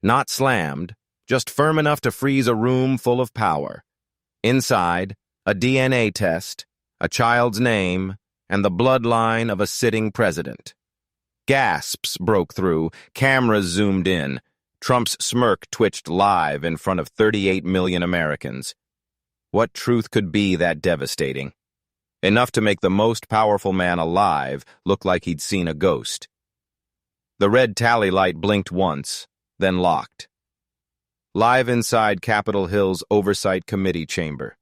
Not slammed, just firm enough to freeze a room full of power. Inside, a DNA test, a child's name, and the bloodline of a sitting president. Gasps broke through, cameras zoomed in. Trump's smirk twitched live in front of 38 million Americans. What truth could be that devastating? Enough to make the most powerful man alive look like he'd seen a ghost. The red tally light blinked once, then locked. Live inside Capitol Hill's Oversight Committee chamber.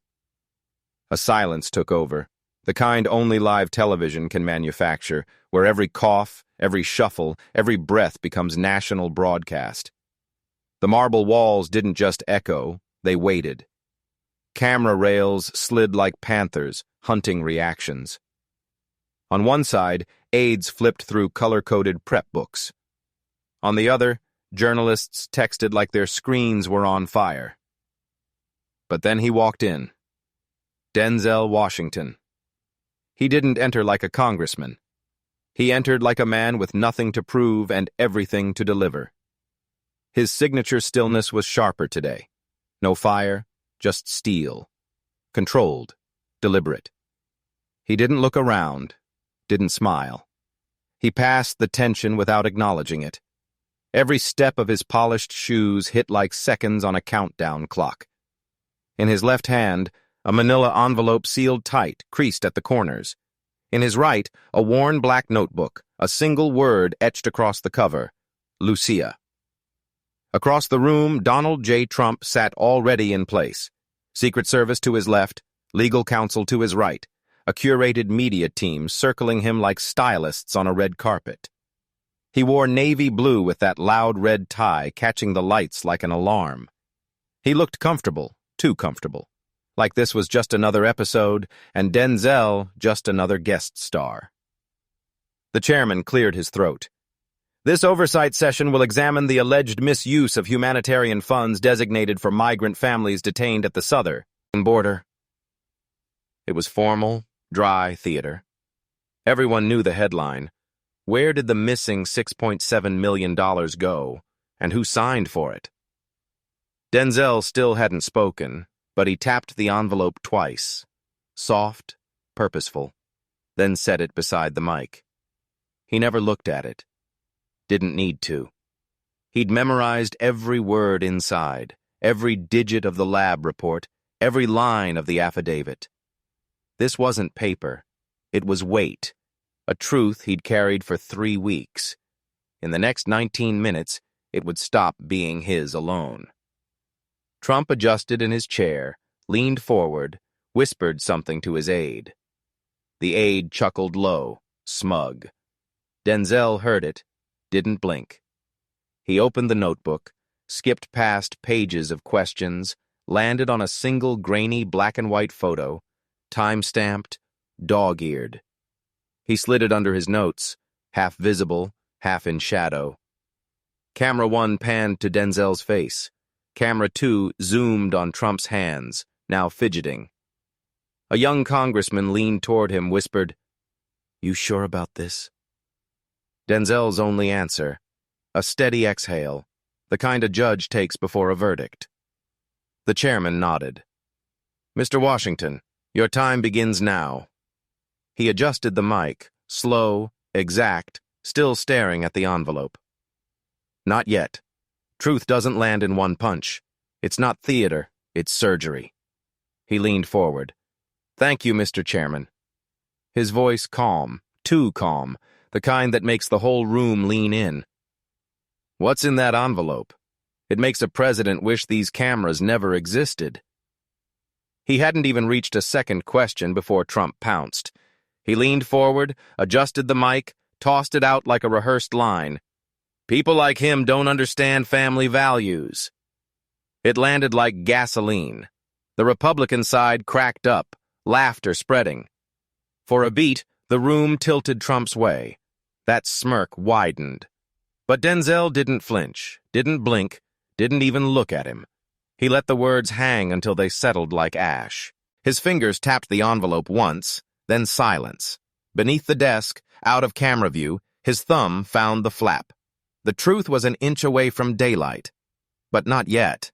A silence took over, the kind only live television can manufacture, where every cough, every shuffle, every breath becomes national broadcast. The marble walls didn't just echo, they waited. Camera rails slid like panthers, hunting reactions. On one side, aides flipped through color-coded prep books. On the other, journalists texted like their screens were on fire. But then he walked in. Denzel Washington. He didn't enter like a congressman. He entered like a man with nothing to prove and everything to deliver. His signature stillness was sharper today. No fire, just steel. Controlled, deliberate. He didn't look around, didn't smile. He passed the tension without acknowledging it. Every step of his polished shoes hit like seconds on a countdown clock. In his left hand, a manila envelope sealed tight, creased at the corners. In his right, a worn black notebook, a single word etched across the cover, Lucia. Across the room, Donald J. Trump sat already in place. Secret Service to his left, legal counsel to his right, a curated media team circling him like stylists on a red carpet. He wore navy blue with that loud red tie catching the lights like an alarm. He looked comfortable, too comfortable, like this was just another episode and Denzel just another guest star. The chairman cleared his throat. This oversight session will examine the alleged misuse of humanitarian funds designated for migrant families detained at the southern border. It was formal, dry theater. Everyone knew the headline. Where did the missing $6.7 million go, and who signed for it? Denzel still hadn't spoken, but he tapped the envelope twice. Soft, purposeful, then set it beside the mic. He never looked at it. Didn't need to. He'd memorized every word inside, every digit of the lab report, every line of the affidavit. This wasn't paper. It was weight, a truth he'd carried for 3 weeks. In the next 19 minutes, it would stop being his alone. Trump adjusted in his chair, leaned forward, whispered something to his aide. The aide chuckled low, smug. Denzel heard it, didn't blink. He opened the notebook, skipped past pages of questions, landed on a single grainy black and white photo, time-stamped, dog-eared. He slid it under his notes, half visible, half in shadow. Camera 1 panned to Denzel's face. Camera 2 zoomed on Trump's hands, now fidgeting. A young congressman leaned toward him, whispered, "You sure about this?" Denzel's only answer, a steady exhale, the kind a judge takes before a verdict. The chairman nodded. "Mr. Washington, your time begins now." He adjusted the mic, slow, exact, still staring at the envelope. "Not yet. Truth doesn't land in one punch. It's not theater, it's surgery." He leaned forward. "Thank you, Mr. Chairman." His voice calm, too calm, the kind that makes the whole room lean in. "What's in that envelope? It makes a president wish these cameras never existed." He hadn't even reached a second question before Trump pounced. He leaned forward, adjusted the mic, tossed it out like a rehearsed line. "People like him don't understand family values." It landed like gasoline. The Republican side cracked up, laughter spreading. For a beat, the room tilted Trump's way. That smirk widened. But Denzel didn't flinch, didn't blink, didn't even look at him. He let the words hang until they settled like ash. His fingers tapped the envelope once, then silence. Beneath the desk, out of camera view, his thumb found the flap. The truth was an inch away from daylight. but not yet.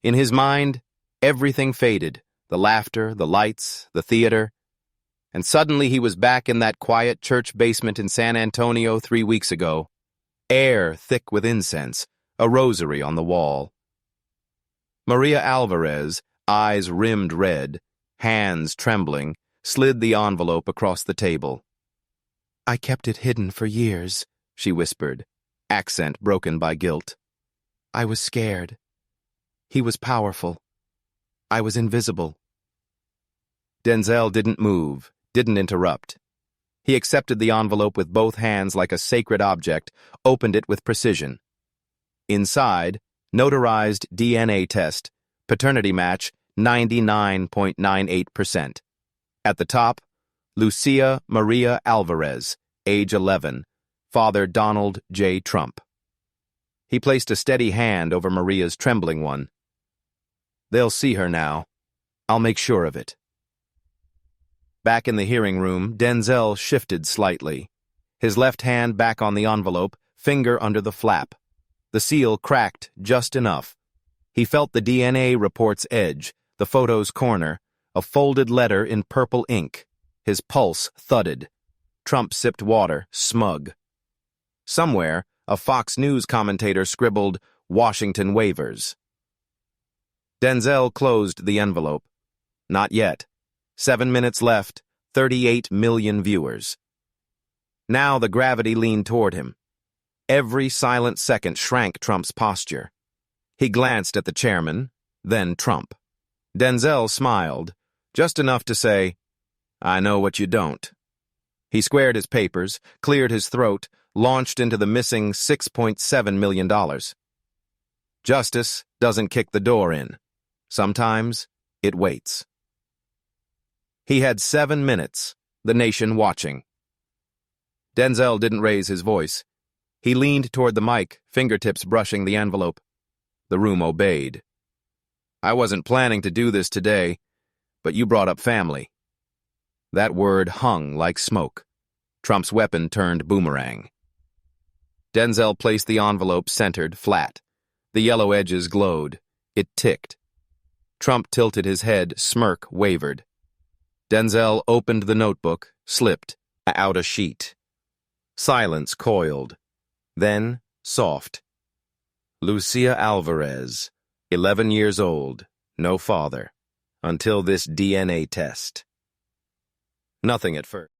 In his mind, everything faded, the laughter, the lights, the theater, and suddenly he was back in that quiet church basement in San Antonio 3 weeks ago. Air thick with incense, a rosary on the wall. Maria Alvarez, eyes rimmed red, hands trembling, slid the envelope across the table. "I kept it hidden for years," she whispered, accent broken by guilt. "I was scared. He was powerful. I was invisible." Denzel didn't move, didn't interrupt. He accepted the envelope with both hands like a sacred object, opened it with precision. Inside, notarized DNA test, paternity match 99.98%. At the top, Lucia Maria Alvarez, age 11, father Donald J. Trump. He placed a steady hand over Maria's trembling one. "They'll see her now. I'll make sure of it." Back in the hearing room, Denzel shifted slightly. His left hand back on the envelope, finger under the flap. The seal cracked just enough. He felt the DNA report's edge, the photo's corner, a folded letter in purple ink. His pulse thudded. Trump sipped water, smug. Somewhere, a Fox News commentator scribbled, "Washington waivers." Denzel closed the envelope. Not yet. 7 minutes left, 38 million viewers. Now the gravity leaned toward him. Every silent second shrank Trump's posture. He glanced at the chairman, then Trump. Denzel smiled, just enough to say, "I know what you don't." He squared his papers, cleared his throat, launched into the missing $6.7 million. Justice doesn't kick the door in. Sometimes it waits. He had 7 minutes, the nation watching. Denzel didn't raise his voice. He leaned toward the mic, fingertips brushing the envelope. The room obeyed. "I wasn't planning to do this today, but you brought up family." That word hung like smoke. Trump's weapon turned boomerang. Denzel placed the envelope centered, flat. The yellow edges glowed. It ticked. Trump tilted his head, smirk wavered. Denzel opened the notebook, slipped out a sheet. Silence coiled. Then, soft. Lucia Alvarez, 11 years old, no father, until this DNA test. Nothing at first.